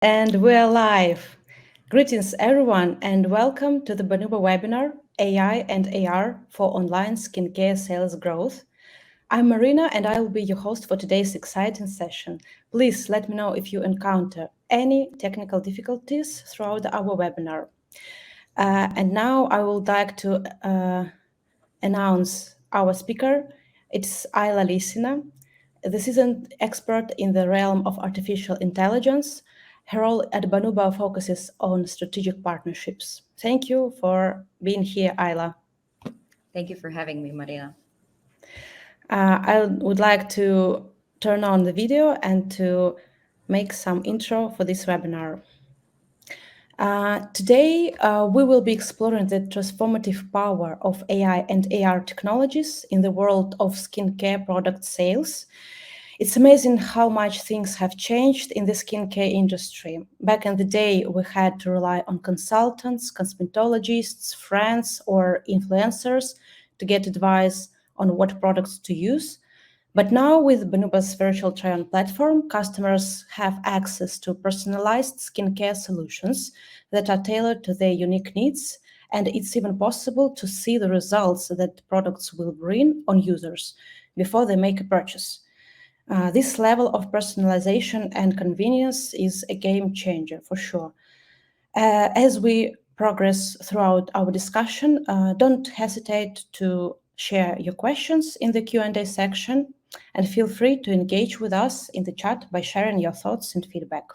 And we're live. Greetings, everyone, and welcome to the Banuba Webinar AI and AR for Online Skincare Sales Growth. I'm Marina, and I will be your host for today's exciting session. Please let me know if you encounter any technical difficulties throughout our webinar. And now I would like to announce our speaker. It's Ajla Licina. This is an expert in the realm of artificial intelligence. Her role at Banuba focuses on strategic partnerships. Thank you for being here, Ayla. Thank you for having me, Marina. I would like to turn on the video and to make some intro for this webinar. Today, we will be exploring the transformative power of AI and AR technologies in the world of skincare product sales. It's amazing how much things have changed in the skincare industry. Back in the day, we had to rely on consultants, cosmetologists, friends, or influencers to get advice on what products to use. But now, with Banuba's virtual try-on platform, customers have access to personalized skincare solutions that are tailored to their unique needs, and it's even possible to see the results that products will bring on users before they make a purchase. This level of personalization and convenience is a game changer for sure. As we progress throughout our discussion, don't hesitate to share your questions in the Q&A section and feel free to engage with us in the chat by sharing your thoughts and feedback.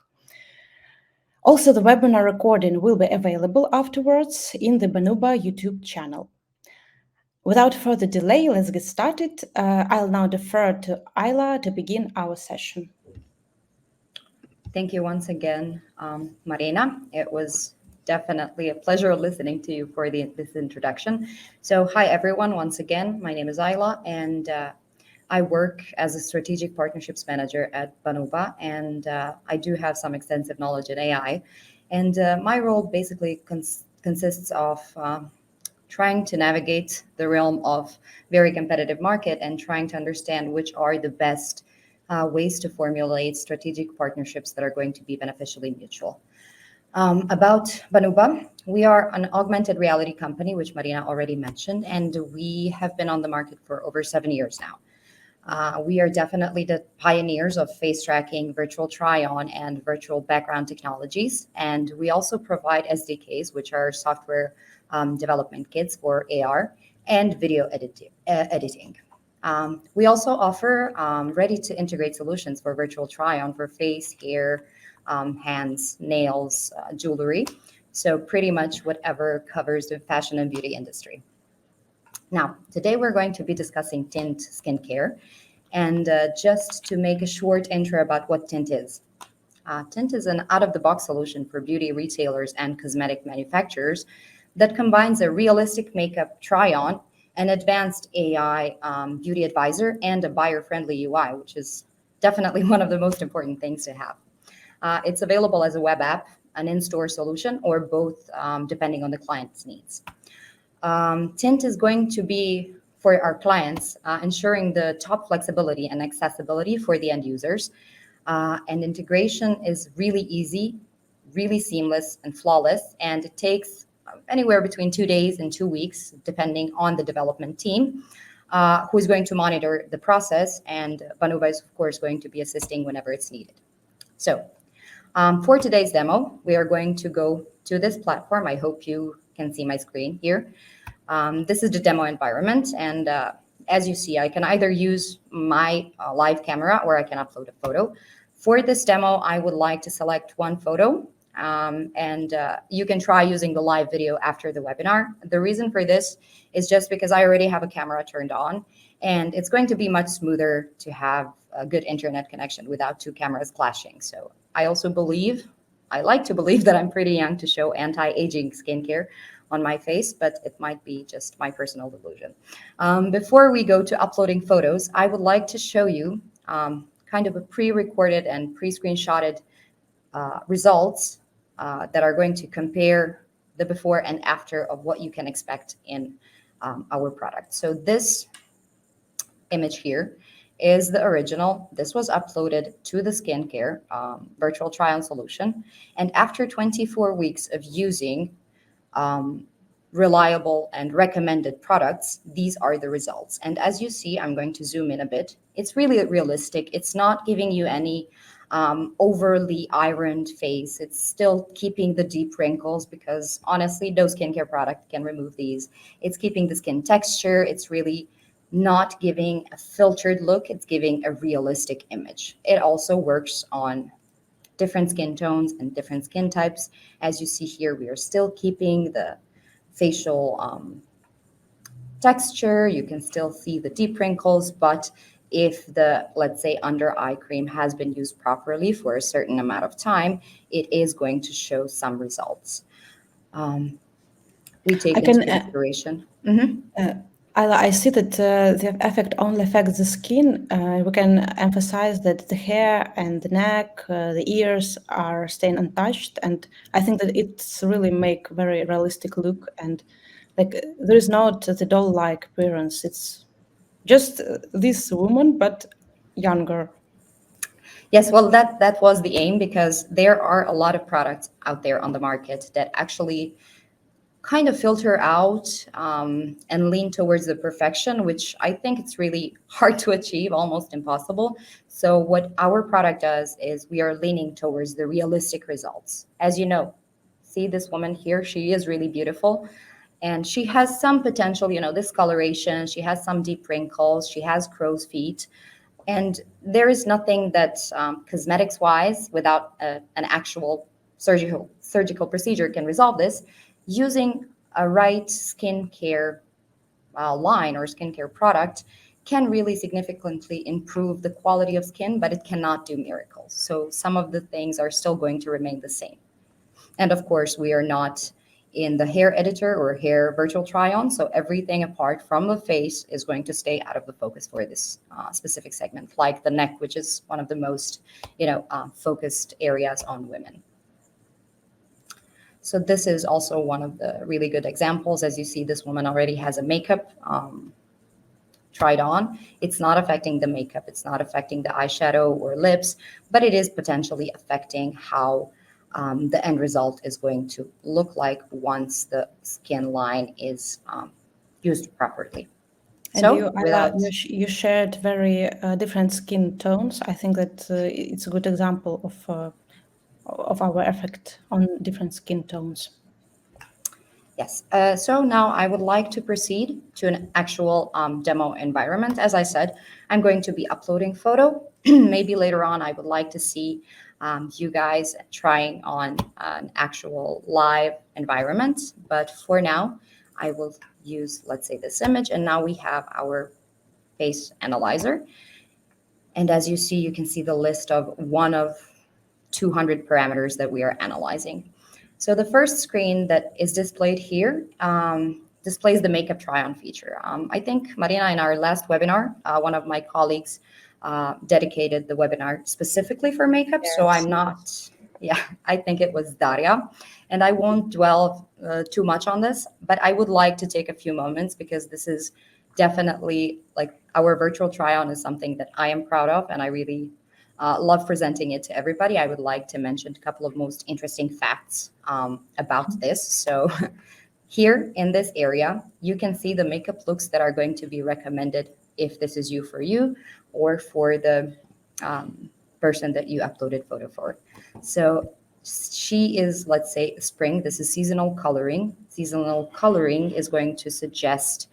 Also, the webinar recording will be available afterwards in the Banuba YouTube channel. Without further delay, let's get started. I'll now defer to Ayla to begin our session. Thank you once again, Marina. It was definitely a pleasure listening to you for this introduction. So, hi everyone, once again, my name is Ayla, and I work as a strategic partnerships manager at Banuba, and I do have some extensive knowledge in AI. And my role basically consists of trying to navigate the realm of very competitive market and trying to understand which are the best ways to formulate strategic partnerships that are going to be beneficially mutual. About Banuba, we are an augmented reality company, which Marina already mentioned, and we have been on the market for over 7 years now. We are definitely the pioneers of face tracking, virtual try-on, and virtual background technologies. And we also provide SDKs, which are software development kits for AR and video editing. We also offer ready-to-integrate solutions for virtual try-on for face, hair, hands, nails, jewelry. So pretty much whatever covers the fashion and beauty industry. Now, today we're going to be discussing TINT skincare. And just to make a short intro about what TINT is. TINT is an out-of-the-box solution for beauty retailers and cosmetic manufacturers that combines a realistic makeup try-on, an advanced AI beauty advisor, and a buyer-friendly UI, which is definitely one of the most important things to have. It's available as a web app, an in-store solution, or both, depending on the client's needs. TINT is going to be, for our clients, ensuring the top flexibility and accessibility for the end users. And integration is really easy, really seamless and flawless, and it takes anywhere between 2 days and 2 weeks, depending on the development team, who is going to monitor the process, and Banuba is, of course, going to be assisting whenever it's needed. So for today's demo, we are going to go to this platform. I hope you can see my screen here. This is the demo environment, and as you see, I can either use my live camera or I can upload a photo. For this demo, I would like to select one photo, and you can try using the live video after the webinar. The reason for this is just because I already have a camera turned on, and it's going to be much smoother to have a good internet connection without two cameras clashing. So I like to believe that I'm pretty young to show anti-aging skincare on my face, but it might be just my personal delusion. Before we go to uploading photos, I would like to show you kind of a pre-recorded and pre-screenshotted results that are going to compare the before and after of what you can expect in our product. So this image here is the original. This was uploaded to the skincare virtual try-on solution. And after 24 weeks of using um, reliable and recommended products, these are the results. And as you see, I'm going to zoom in a bit. It's really realistic. It's not giving you any overly ironed face. It's still keeping the deep wrinkles because honestly, no skincare product can remove these. It's keeping the skin texture. It's really not giving a filtered look. It's giving a realistic image. It also works on different skin tones and different skin types. As you see here, we are still keeping the facial texture. You can still see the deep wrinkles, but if the, let's say, under eye cream has been used properly for a certain amount of time, it is going to show some results. We take I into can consideration. Mhm. I see that the effect only affects the skin. We can emphasize that the hair and the neck, the ears are staying untouched, and I think that it's really make very realistic look. And like there is not the doll-like appearance. It's just this woman, but younger. Yes, well, that was the aim because there are a lot of products out there on the market that actually kind of filter out and lean towards the perfection, which I think it's really hard to achieve, almost impossible. So what our product does is we are leaning towards the realistic results. As you know, see this woman here, she is really beautiful. And she has some potential, discoloration. She has some deep wrinkles. She has crow's feet. And there is nothing that cosmetics wise, without an actual surgical procedure, can resolve this. Using a right skincare line or skincare product can really significantly improve the quality of skin, but it cannot do miracles. So some of the things are still going to remain the same. And of course, we are not in the hair editor or hair virtual try on. So everything apart from the face is going to stay out of the focus for this specific segment, like the neck, which is one of the most, focused areas on women. So this is also one of the really good examples. As you see, this woman already has a makeup tried on. It's not affecting the makeup. It's not affecting the eyeshadow or lips, but it is potentially affecting how the end result is going to look like once the skin line is used properly. And So you, Ayla, without, you shared very different skin tones. I think that it's a good example of our effect on different skin tones. yes. So now I would like to proceed to an actual demo environment. As I said, I'm going to be uploading photo. Maybe later on, I would like to see you guys trying on an actual live environment. But for now, I will use, let's say, this image. And now we have our face analyzer. And as you see, you can see the list of one of 200 parameters that we are analyzing. So the first screen that is displayed here displays the makeup try-on feature. I think, Marina, in our last webinar, one of my colleagues dedicated the webinar specifically for makeup. So Yes. I'm not, yeah, I think it was Daria. And I won't dwell too much on this, but I would like to take a few moments because this is definitely like our virtual try-on is something that I am proud of and I really love presenting it to everybody. I would like to mention a couple of most interesting facts about this. So here in this area, you can see the makeup looks that are going to be recommended if this is you for you or for the person that you uploaded photo for. So she is, let's say, spring. This is seasonal coloring. Seasonal coloring is going to suggest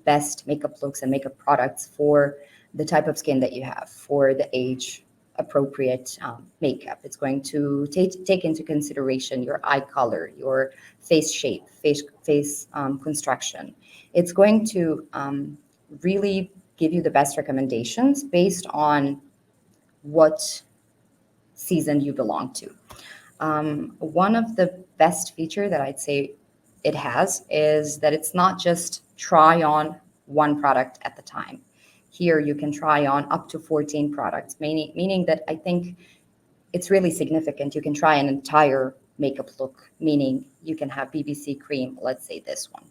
best makeup looks and makeup products for the type of skin that you have, for the age appropriate makeup. It's going to take into consideration your eye color, your face shape, face construction. It's going to really give you the best recommendations based on what season you belong to. One of the best feature that I'd say it has is that it's not just try on one product at the time. Here you can try on up to 14 products, meaning that I think it's really significant. You can try an entire makeup look, meaning you can have BBC cream, let's say this one.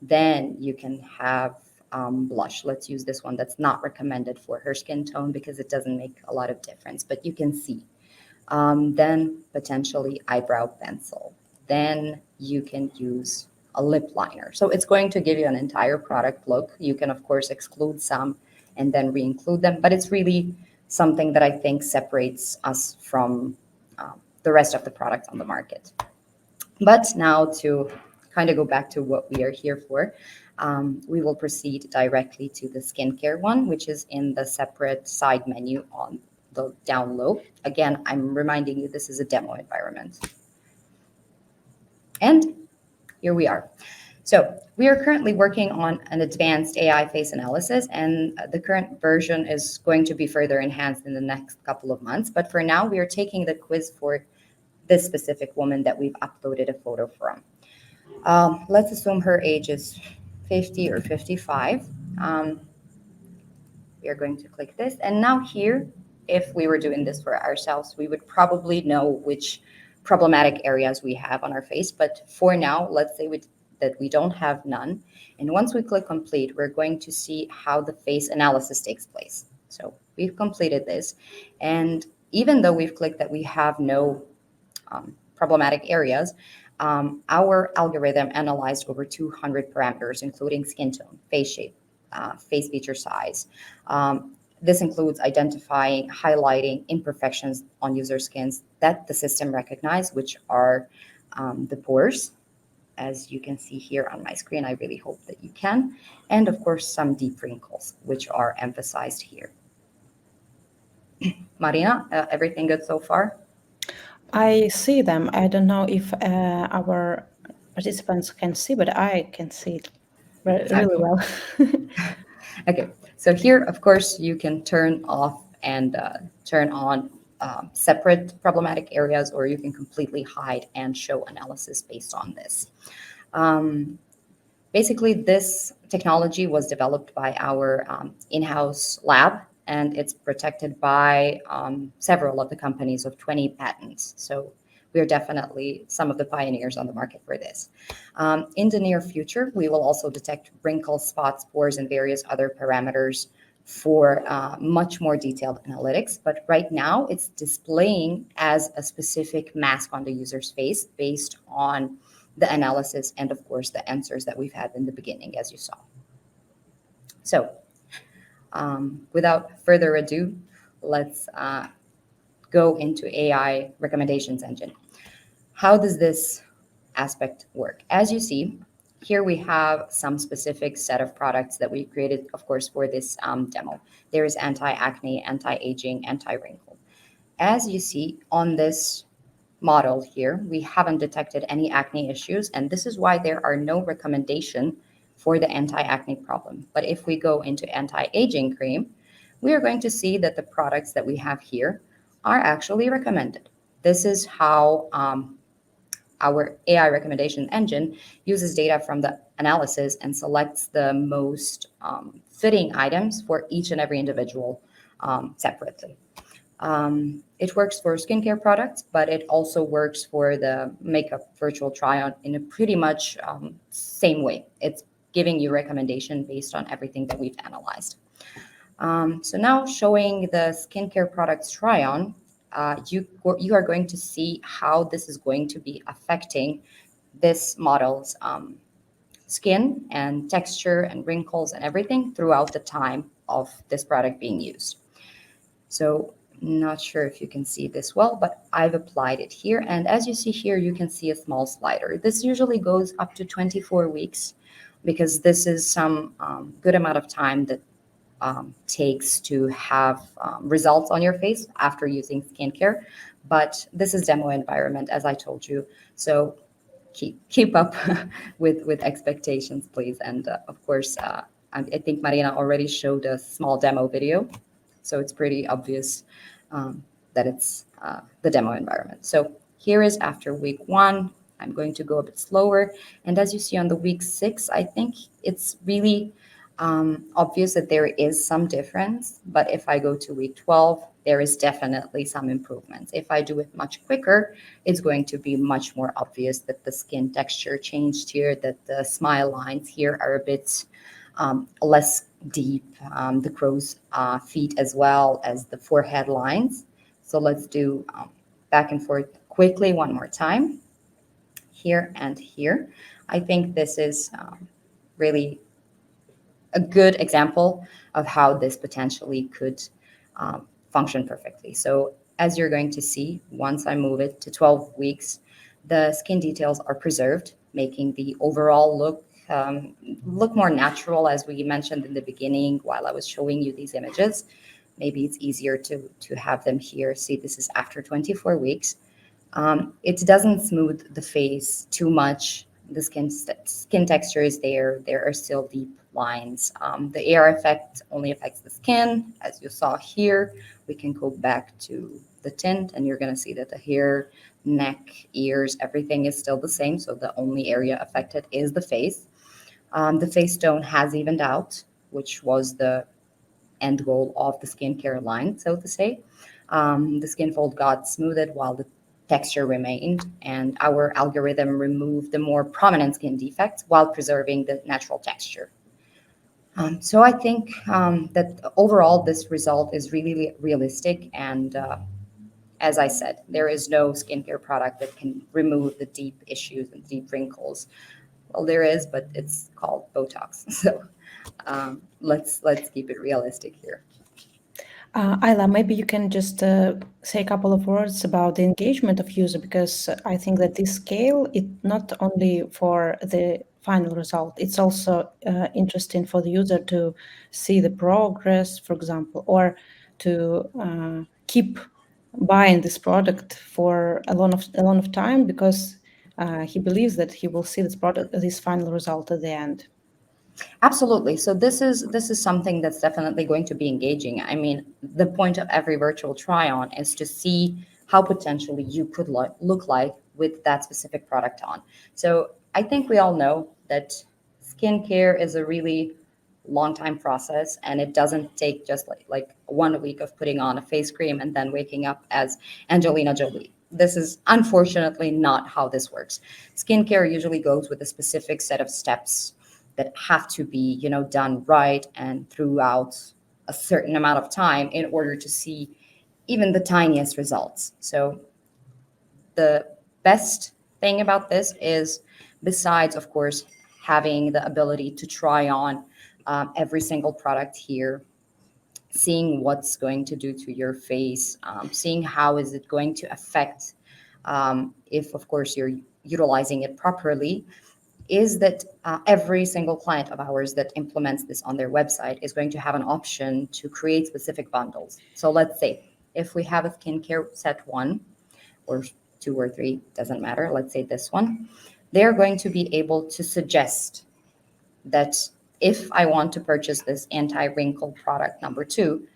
Then you can have blush. Let's use this one that's not recommended for her skin tone because it doesn't make a lot of difference, but you can see. Then potentially eyebrow pencil. Then you can use a lip liner. So it's going to give you an entire product look. You can, of course, exclude some and then re-include them, but it's really something that I think separates us from the rest of the products on the market. But now to kind of go back to what we are here for, we will proceed directly to the skincare one, which is in the separate side menu on the down low. Again, I'm reminding you this is a demo environment. And here we are. So we are currently working on an advanced AI face analysis, and the current version is going to be further enhanced in the next couple of months. But for now, we are taking the quiz for this specific woman that we've uploaded a photo from. Let's assume her age is 50 or 55. We are going to click this. And now here, if we were doing this for ourselves, we would probably know which problematic areas we have on our face. But for now, let's say that we don't have none. And once we click complete, we're going to see how the face analysis takes place. So we've completed this. And even though we've clicked that we have no problematic areas, our algorithm analyzed over 200 parameters, including skin tone, face shape, face feature size. This includes identifying, highlighting imperfections on user skins that the system recognizes, which are the pores, as you can see here on my screen. I really hope that you can. And of course, some deep wrinkles, which are emphasized here. Marina, everything good so far? I see them. I don't know if our participants can see, but I can see it really well. Okay, so here, of course, you can turn off and turn on separate problematic areas, or you can completely hide and show analysis based on this. Basically, this technology was developed by our in-house lab, and it's protected by several of the companies of 20 patents. So we are definitely some of the pioneers on the market for this. In the near future, we will also detect wrinkles, spots, pores, and various other parameters for much more detailed analytics. But right now, it's displaying as a specific mask on the user's face based on the analysis and, of course, the answers that we've had in the beginning, as you saw. So without further ado, let's go into AI recommendations engine. How does this aspect work? As you see, here we have some specific set of products that we created, of course, for this demo. There is anti-acne, anti-aging, anti-wrinkle. As you see on this model here, we haven't detected any acne issues, and this is why there are no recommendation for the anti-acne problem. But if we go into anti-aging cream, we are going to see that the products that we have here are actually recommended. This is how our AI recommendation engine uses data from the analysis and selects the most fitting items for each and every individual separately. It works for skincare products, but it also works for the makeup virtual try-on in a pretty much same way. It's giving you recommendation based on everything that we've analyzed. So now showing the skincare products try-on, you are going to see how this is going to be affecting this model's skin and texture and wrinkles and everything throughout the time of this product being used. So not sure if you can see this well, but I've applied it here. And as you see here, you can see a small slider. This usually goes up to 24 weeks because this is some good amount of time that takes to have results on your face after using skincare. But this is demo environment, as I told you. So keep up with expectations, please. And of course, I think Marina already showed a small demo video. So it's pretty obvious that it's the demo environment. So here is after week 1. I'm going to go a bit slower. And as you see on the week 6, I think it's really obvious that there is some difference. But if I go to week 12, there is definitely some improvements. If I do it much quicker, it's going to be much more obvious that the skin texture changed here, that the smile lines here are a bit less deep, the crow's feet as well as the forehead lines. So let's do back and forth quickly one more time, here and here. I think this is really a good example of how this potentially could function perfectly. So as you're going to see, once I move it to 12 weeks, the skin details are preserved, making the overall look more natural, as we mentioned in the beginning while I was showing you these images. Maybe it's easier to have them here. See, this is after 24 weeks. It doesn't smooth the face too much. The skin texture is there. There are still deep lines. The AR effect only affects the skin, as you saw here. We can go back to the tint, and you're going to see that the hair, neck, ears, everything is still the same. So the only area affected is the face. The face tone has evened out, which was the end goal of the skincare line, so to say. The skin fold got smoothed while the texture remained, and our algorithm removed the more prominent skin defects while preserving the natural texture. So I think that overall this result is really realistic, and as I said, there is no skincare product that can remove the deep issues and deep wrinkles. Well, there is, but it's called Botox. So let's keep it realistic here. Ayla, maybe you can just say a couple of words about the engagement of user, because I think that this scale, it not only for the final result, it's also interesting for the user to see the progress, for example, or to keep buying this product for a lot of time, because he believes that he will see this final result at the end. Absolutely. So this is something that's definitely going to be engaging. I mean, the point of every virtual try-on is to see how potentially you could look like with that specific product on. So I think we all know that skincare is a really long time process, and it doesn't take just like 1 week of putting on a face cream and then waking up as Angelina Jolie. This is unfortunately not how this works. Skincare usually goes with a specific set of steps that have to be, done right and throughout a certain amount of time in order to see even the tiniest results. So the best thing about this is, besides of course having the ability to try on every single product here, seeing what's going to do to your face, seeing how is it going to affect, if of course you're utilizing it properly, is that every single client of ours that implements this on their website is going to have an option to create specific bundles. So let's say if we have a skincare set 1 or 2 or 3, doesn't matter, let's say this one, they're going to be able to suggest that if I want to purchase this anti-wrinkle product number 2,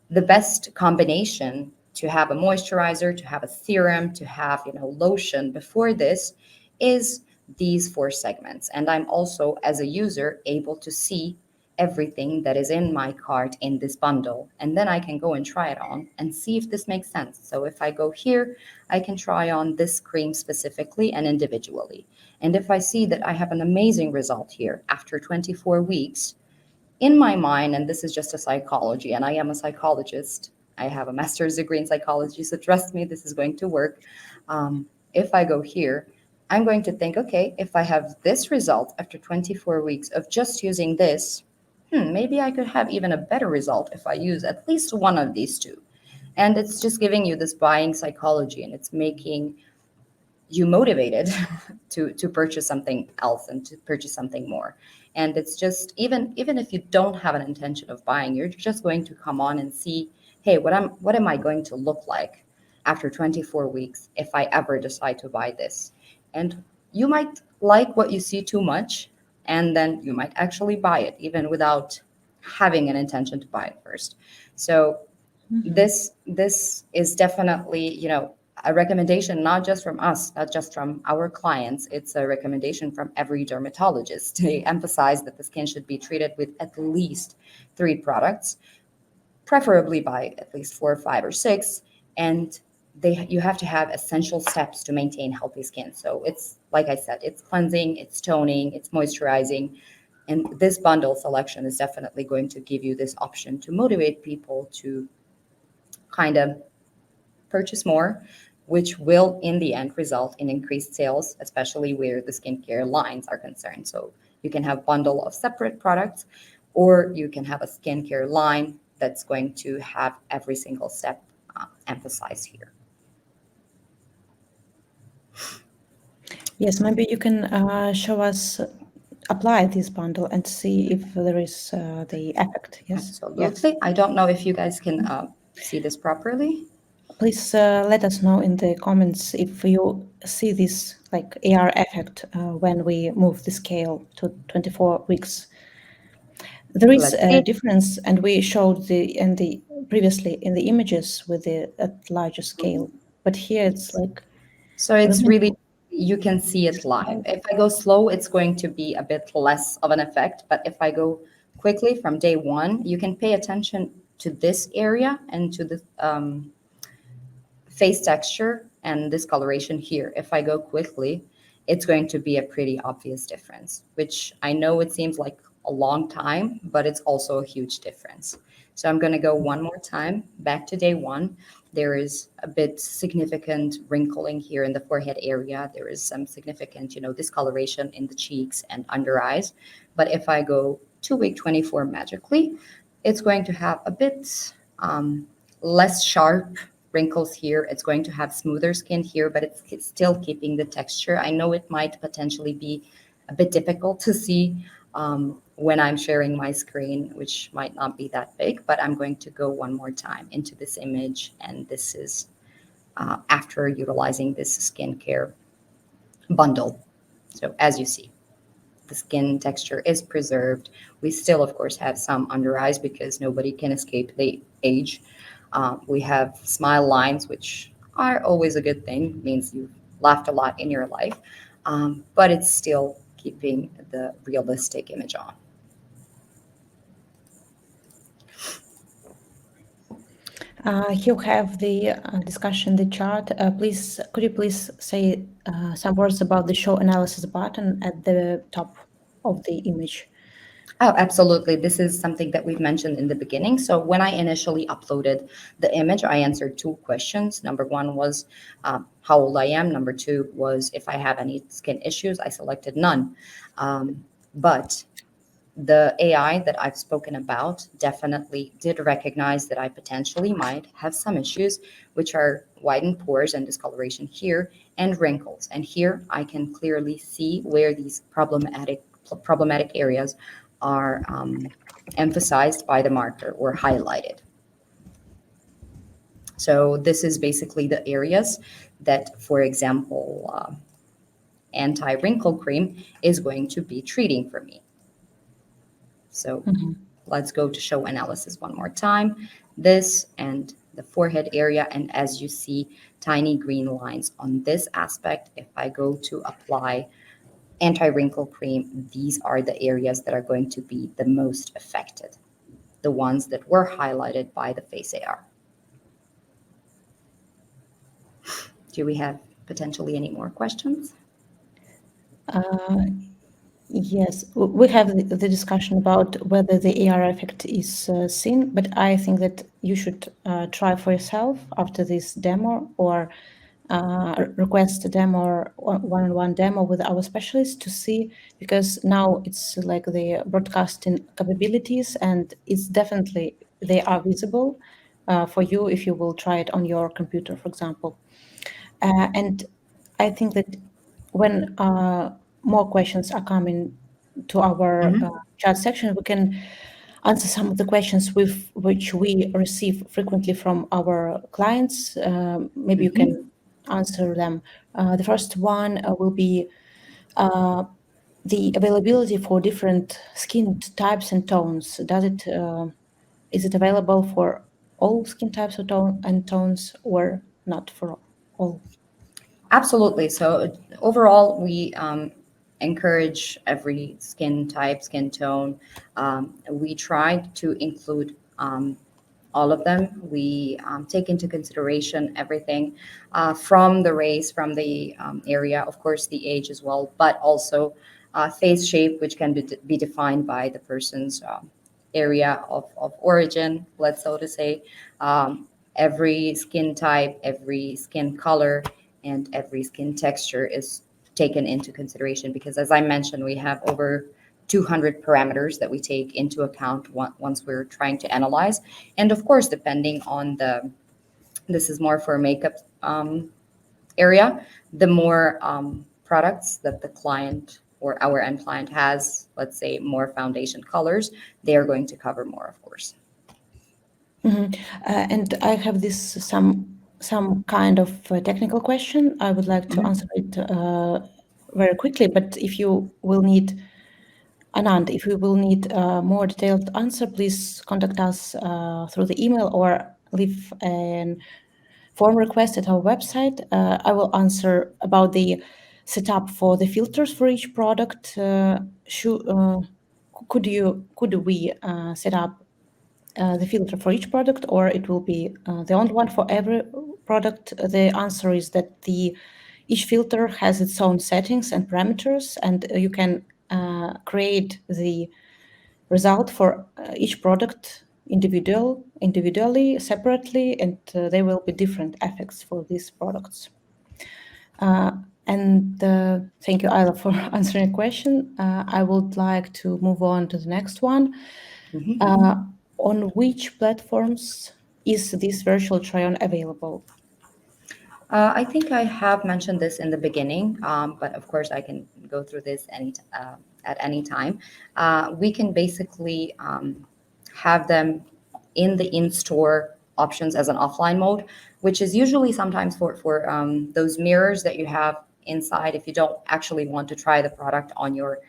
the best combination to have a moisturizer, to have a serum, to have lotion before this is these 4 segments. And I'm also, as a user, able to see everything that is in my cart in this bundle, and then I can go and try it on and see if this makes sense. So if I go here, I can try on this cream specifically and individually, and if I see that I have an amazing result here after 24 weeks, in my mind, and this is just a psychology, and I am a psychologist, I have a master's degree in psychology, so trust me, this is going to work. If I go here, I'm going to think, okay, if I have this result after 24 weeks of just using this, maybe I could have even a better result if I use at least one of these 2. And it's just giving you this buying psychology, and it's making you motivated to purchase something else and to purchase something more. And it's just, even if you don't have an intention of buying, you're just going to come on and see, hey, what am I going to look like after 24 weeks if I ever decide to buy this? And you might like what you see too much, and then you might actually buy it even without having an intention to buy it first. So this is definitely, a recommendation, not just from us, not just from our clients. It's a recommendation from every dermatologist. They emphasize that the skin should be treated with at least 3 products, preferably by at least 4 or 5 or 6, and you have to have essential steps to maintain healthy skin. So it's, like I said, it's cleansing, it's toning, it's moisturizing, And this bundle selection is definitely going to give you this option to motivate people to kind of purchase more, which will in the end result in increased sales, especially where the skincare lines are concerned. So you can have bundle of separate products, or you can have a skincare line that's going to have every single step emphasized here. Yes, maybe you can show us apply this bundle and see if there is the effect. Yes. Yes. Absolutely. I don't know if you guys can see this properly. Please let us know in the comments if you see this like AR effect when we move the scale to 24 weeks. There is Let's a see. difference, and we showed the previously in the images with the at larger scale, but here it's like So I don't it's know. really, you can see it live. If I go slow, it's going to be a bit less of an effect. But if I go quickly from day one, you can pay attention to this area and to the face texture and this coloration here. If I go quickly, it's going to be a pretty obvious difference, which I know it seems like a long time, but it's also a huge difference. So I'm going to go one more time back to day one. There is a bit significant wrinkling here in the forehead area. There is some significant, discoloration in the cheeks and under eyes. But if I go to week 24 magically, it's going to have a bit less sharp wrinkles here. It's going to have smoother skin here, but it's still keeping the texture. I know it might potentially be a bit difficult to see when I'm sharing my screen, which might not be that big, but I'm going to go one more time into this image. And this is after utilizing this skincare bundle. So as you see, the skin texture is preserved. We still, of course, have some under eyes because nobody can escape the age. We have smile lines, which are always a good thing, means you've laughed a lot in your life, but it's still keeping the realistic image on. You have the discussion, the chart. Please, could you please say some words about the show analysis button at the top of the image? Oh, absolutely. This is something that we've mentioned in the beginning. So when I initially uploaded the image, I answered two questions. Number one was how old I am. Number two was if I have any skin issues. I selected none. But the AI that I've spoken about definitely did recognize that I potentially might have some issues, which are widened pores and discoloration here and wrinkles. And here I can clearly see where these problematic areas are emphasized by the marker or highlighted. So this is basically the areas that, for example, anti-wrinkle cream is going to be treating for me. So let's go to show analysis one more time. This and the forehead area, and as you see, tiny green lines on this aspect. If I go to apply anti-wrinkle cream, these are the areas that are going to be the most affected, the ones that were highlighted by the face AR. Do we have potentially any more questions? Yes, we have the discussion about whether the AR effect is seen, but I think that you should try for yourself after this demo or request a demo or one-on-one demo with our specialist to see, because now it's like the broadcasting capabilities and it's definitely, they are visible for you if you will try it on your computer, for example. And I think that when more questions are coming to our chat section, we can answer some of the questions which we receive frequently from our clients. Maybe you can answer them. The first one will be the availability for different skin types and tones. Is it available for all skin types and tones, or not for all? Absolutely. So overall, we encourage every skin type, skin tone. We try to include all of them. We take into consideration everything from the race, from the area, of course, the age as well, but also face shape, which can be defined by the person's area of origin, let's so to say, every skin type, every skin color, and every skin texture is taken into consideration because, as I mentioned, we have over 200 parameters that we take into account once we're trying to analyze. And of course, depending on this is more for makeup area, the more products that the client or our end client has, let's say more foundation colors, they are going to cover more, of course. And I have this some kind of technical question. I would like to answer it very quickly, but if you will need Anand, if you will need a more detailed answer, please contact us through the email or leave an form request at our website. I will answer about the setup for the filters for each product. Could we set up the filter for each product, or it will be the only one for every product? The answer is that each filter has its own settings and parameters, and you can create the result for each product individually, separately, and there will be different effects for these products. And thank you, Ayla, for answering a question. I would like to move on to the next one. On which platforms is this virtual try-on available? I think I have mentioned this in the beginning, but of course I can go through this at any time. We can basically have them in the in-store options as an offline mode, which is usually sometimes for those mirrors that you have inside if you don't actually want to try the product on your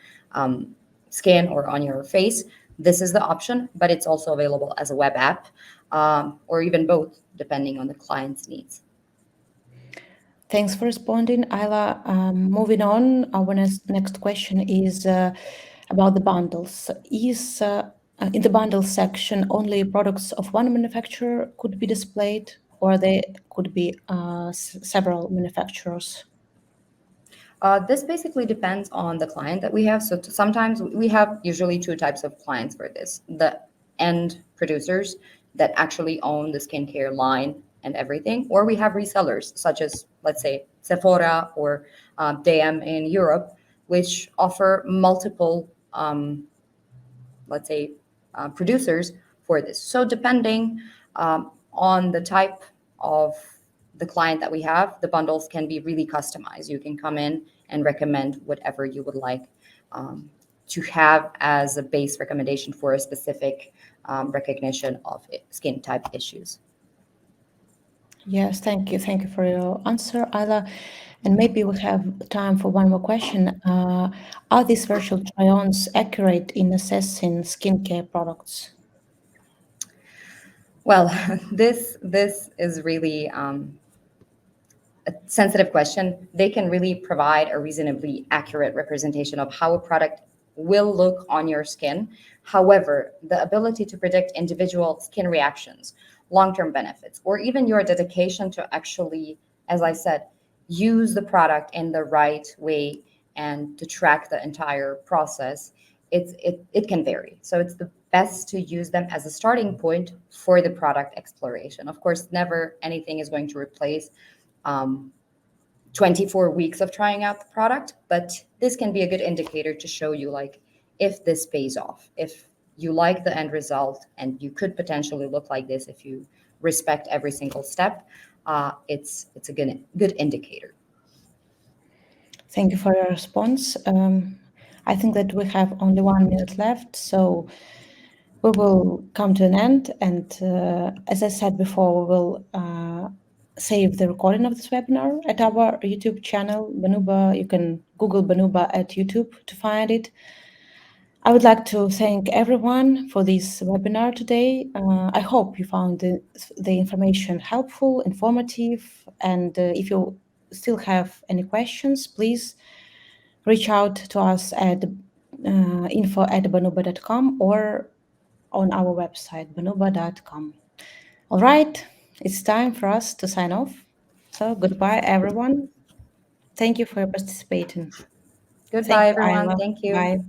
skin or on your face. This is the option, but it's also available as a web app or even both, depending on the client's needs. Thanks for responding, Ayla. Moving on, our next question is about the bundles. Is in the bundle section only products of one manufacturer could be displayed, or there could be several manufacturers? This basically depends on the client that we have. So sometimes we have usually two types of clients for this: the end producers that actually own the skincare line and everything, or we have resellers such as, let's say, Sephora or DM in Europe, which offer multiple, let's say, producers for this. So depending on the type of the client that we have, the bundles can be really customized. You can come in and recommend whatever you would like to have as a base recommendation for a specific recognition of skin type issues. Yes, thank you. Thank you for your answer, Ayla. And maybe we have time for one more question. Are these virtual try-ons accurate in assessing skincare products? Well, this is really a sensitive question. They can really provide a reasonably accurate representation of how a product will look on your skin. However, the ability to predict individual skin reactions, long-term benefits, or even your dedication to actually, as I said, use the product in the right way and to track the entire process, it can vary. So it's the best to use them as a starting point for the product exploration. Of course, never anything is going to replace 24 weeks of trying out the product, but this can be a good indicator to show you like if this pays off, if you like the end result and you could potentially look like this if you respect every single step. It's a good indicator. Thank you for your response. I think that we have only 1 minute left, so we will come to an end. And as I said before, we will save the recording of this webinar at our YouTube channel, Banuba. You can Google Banuba at YouTube to find it. I would like to thank everyone for this webinar today. I hope you found the information helpful, informative, and if you still have any questions, please reach out to us at info@banuba.com or on our website, banuba.com. All right, it's time for us to sign off. So goodbye, everyone. Thank you for participating. Goodbye, Thank you, everyone. Ayla. Thank you. Bye.